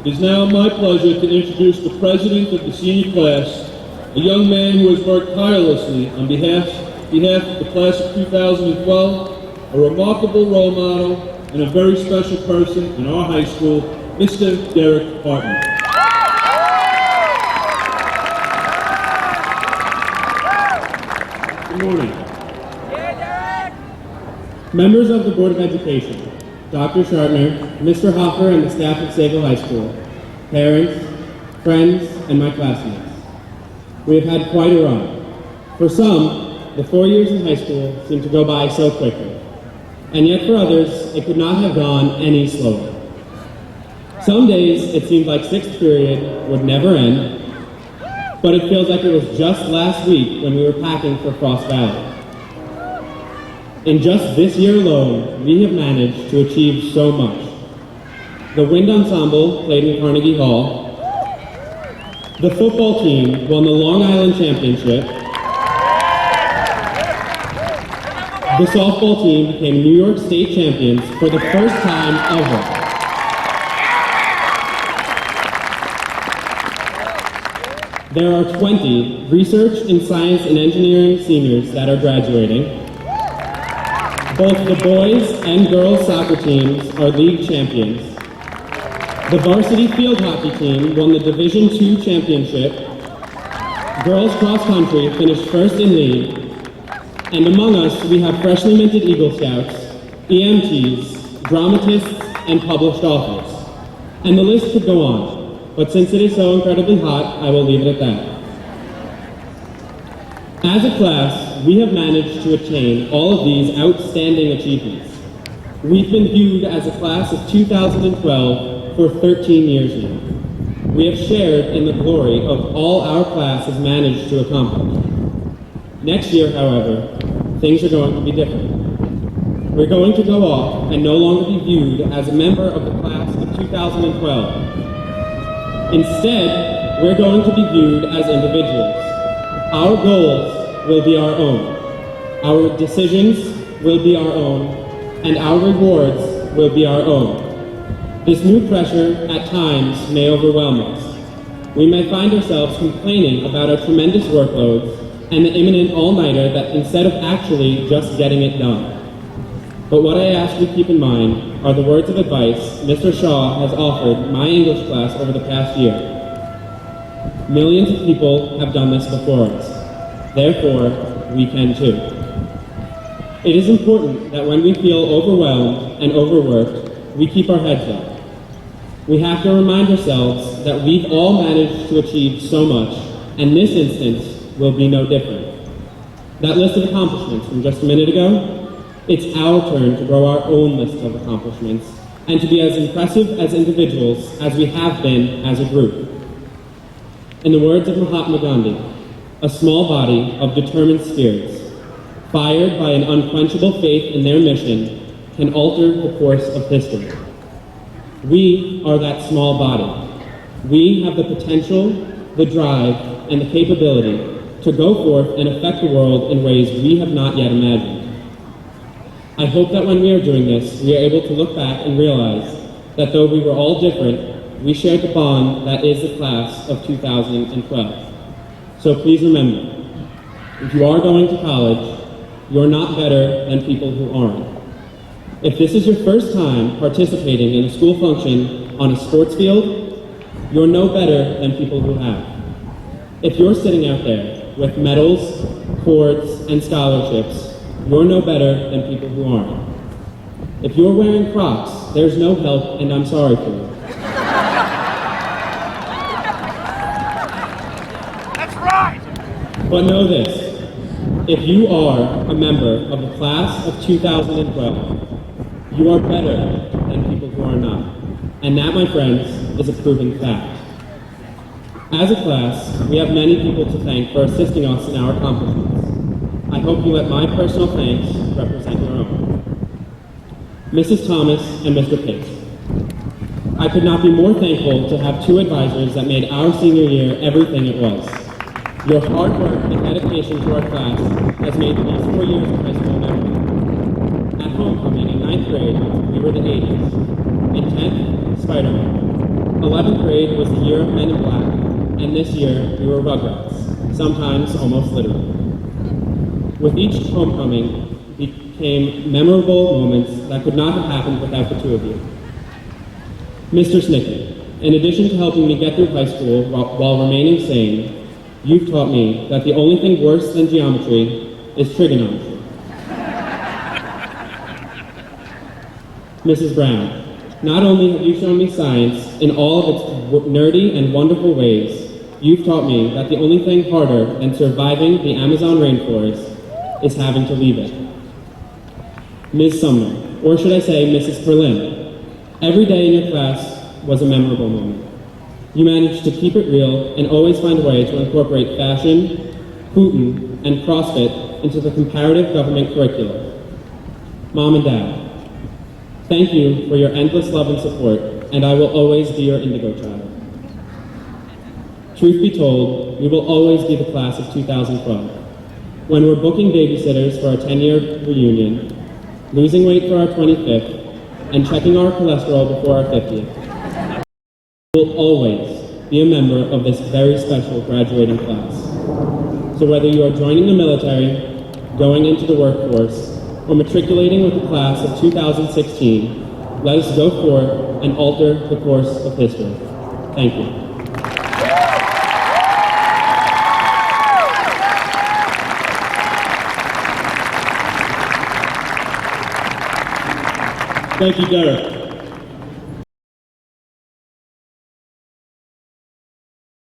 It is now my pleasure to introduce the president of the senior class, a young man who has worked tirelessly on behalf of the class of 2012, a remarkable role model, and a very special person in our high school, Mr. Derek Hartman. Good morning. Members of the Board of Education, Dr. Shartner, Mr. Hoffer, and the staff of Sayville High School, parents, friends, and my classmates. We have had quite a run. For some, the 4 years in high school seem to go by so quickly, and yet for others, it could not have gone any slower. Some days, it seemed like sixth period would never end, but it feels like it was just last week when we were packing for Frost Valley. In just this year alone, we have managed to achieve so much. The Wind Ensemble played in Carnegie Hall. The football team won the Long Island Championship. The softball team became New York State champions for the first time ever. There are 20 research in science and engineering seniors that are graduating. Both the boys and girls soccer teams are league champions. The varsity field hockey team won the Division II championship. Girls cross country finished first in league. And among us, we have freshly minted Eagle Scouts, EMTs, dramatists, and published authors. And the list could go on, but since it is so incredibly hot, I will leave it at that. As a class, we have managed to attain all of these outstanding achievements. We've been viewed as a class of 2012 for 13 years now. We have shared in the glory of all our class has managed to accomplish. Next year, however, things are going to be different. We're going to go off and no longer be viewed as a member of the class of 2012. Instead, we're going to be viewed as individuals. Our goals will be our own. Our decisions will be our own, and our rewards will be our own. This new pressure at times may overwhelm us. We may find ourselves complaining about our tremendous workloads and the imminent all-nighter that instead of actually just getting it done. But what I ask you keep in mind are the words of advice Mr. Shaw has offered my English class over the past year. Millions of people have done this before us. Therefore, we can too. It is important that when we feel overwhelmed and overworked, we keep our heads up. We have to remind ourselves that we've all managed to achieve so much, and this instance will be no different. That list of accomplishments from just a minute ago, it's our turn to grow our own list of accomplishments and to be as impressive as individuals as we have been as a group. In the words of Mahatma Gandhi, a small body of determined spirits, fired by an unquenchable faith in their mission, can alter the course of history. We are that small body. We have the potential, the drive, and the capability to go forth and affect the world in ways we have not yet imagined. I hope that when we are doing this, we are able to look back and realize that though we were all different, we shared the bond that is the class of 2012. So please remember, if you are going to college, you're not better than people who aren't. If this is your first time participating in a school function on a sports field, you're no better than people who have. If you're sitting out there with medals, cords, and scholarships, you're no better than people who aren't. If you're wearing Crocs, there's no help, and I'm sorry for you. That's right! But know this, if you are a member of the class of 2012, you are better than people who are not. And that, my friends, is a proven fact. As a class, we have many people to thank for assisting us in our accomplishments. I hope you let my personal thanks represent your own. Mrs. Thomas and Mr. Pace. I could not be more thankful to have two advisors that made our senior year everything it was. Your hard work and dedication to our class has made these 4 years of high school memorable. At homecoming in 9th grade, we were the 80s. In 10th, Spider-Man. 11th grade was the year of Men in Black, and this year we were Rugrats, sometimes almost literally. With each homecoming became memorable moments that could not have happened without the two of you. Mr. Snicket, in addition to helping me get through high school while remaining sane, you've taught me that the only thing worse than geometry is trigonometry. Mrs. Brown, not only have you shown me science in all of its nerdy and wonderful ways, you've taught me that the only thing harder than surviving the Amazon rainforest is having to leave it. Ms. Sumner, or should I say Mrs. Perlin, every day in your class was a memorable moment. You managed to keep it real and always find a way to incorporate fashion, Putin, and CrossFit into the comparative government curriculum. Mom and Dad, thank you for your endless love and support, and I will always be your indigo child. Truth be told, we will always be the class of 2012. When we're booking babysitters for our 10-year reunion, losing weight for our 25th, and checking our cholesterol before our 50th, will always be a member of this very special graduating class. So whether you are joining the military, going into the workforce, or matriculating with the class of 2016, let us go forth and alter the course of history. Thank you. Thank you, Derek.